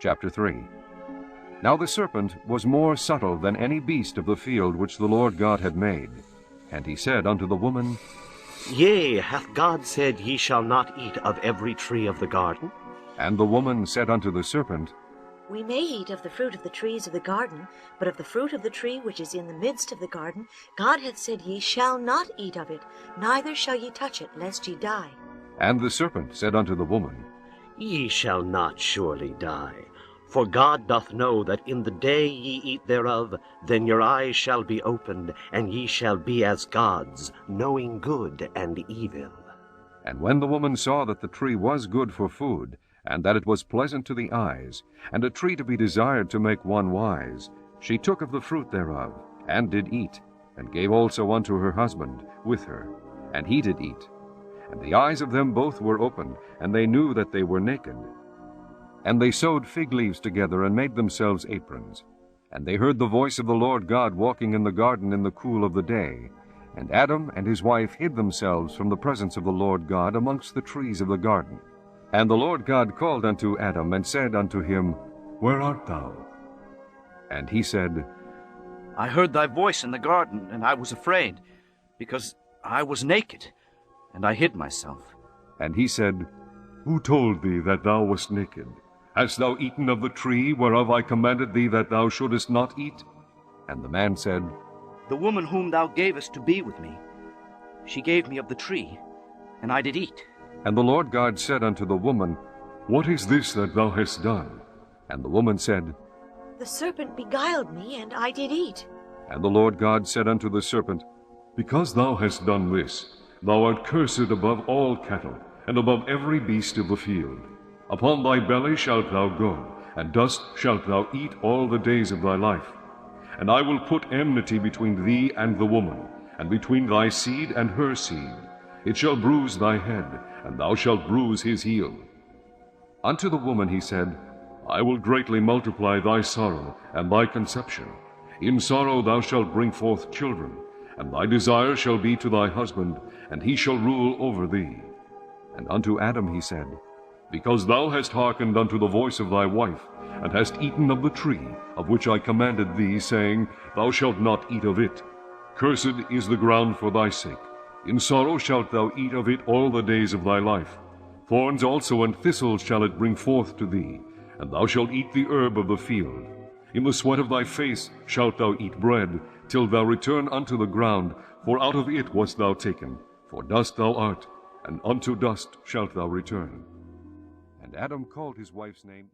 Chapter 3. Now the serpent was more subtle than any beast of the field which the Lord God had made. And he said unto the woman, Yea, hath God said, Ye shall not eat of every tree of the garden? And the woman said unto the serpent, We may eat of the fruit of the trees of the garden, but of the fruit of the tree which is in the midst of the garden, God hath said, Ye shall not eat of it, neither shall ye touch it, lest ye die. And the serpent said unto the woman, Ye shall not surely die. For God doth know that in the day ye eat thereof, then your eyes shall be opened, and ye shall be as gods, knowing good and evil. And when the woman saw that the tree was good for food, and that it was pleasant to the eyes, and a tree to be desired to make one wise, she took of the fruit thereof, and did eat, and gave also unto her husband with her, and he did eat. And the eyes of them both were opened, and they knew that they were naked. And they sewed fig leaves together, and made themselves aprons. And they heard the voice of the Lord God walking in the garden in the cool of the day. And Adam and his wife hid themselves from the presence of the Lord God amongst the trees of the garden. And the Lord God called unto Adam, and said unto him, Where art thou? And he said, I heard thy voice in the garden, and I was afraid, because I was naked, and I hid myself. And he said, Who told thee that thou wast naked? Hast thou eaten of the tree whereof I commanded thee that thou shouldest not eat? And the man said, The woman whom thou gavest to be with me, she gave me of the tree, and I did eat. And the Lord God said unto the woman, What is this that thou hast done? And the woman said, The serpent beguiled me, and I did eat. And the Lord God said unto the serpent, Because thou hast done this, thou art cursed above all cattle, and above every beast of the field. Upon thy belly shalt thou go, and dust shalt thou eat all the days of thy life. And I will put enmity between thee and the woman, and between thy seed and her seed. It shall bruise thy head, and thou shalt bruise his heel. Unto the woman he said, I will greatly multiply thy sorrow and thy conception. In sorrow thou shalt bring forth children, and thy desire shall be to thy husband, and he shall rule over thee. And unto Adam he said, Because thou hast hearkened unto the voice of thy wife, and hast eaten of the tree, of which I commanded thee, saying, Thou shalt not eat of it. Cursed is the ground for thy sake. In sorrow shalt thou eat of it all the days of thy life. Thorns also and thistles shall it bring forth to thee, and thou shalt eat the herb of the field. In the sweat of thy face shalt thou eat bread, till thou return unto the ground, for out of it wast thou taken. For dust thou art, and unto dust shalt thou return. And Adam called his wife's name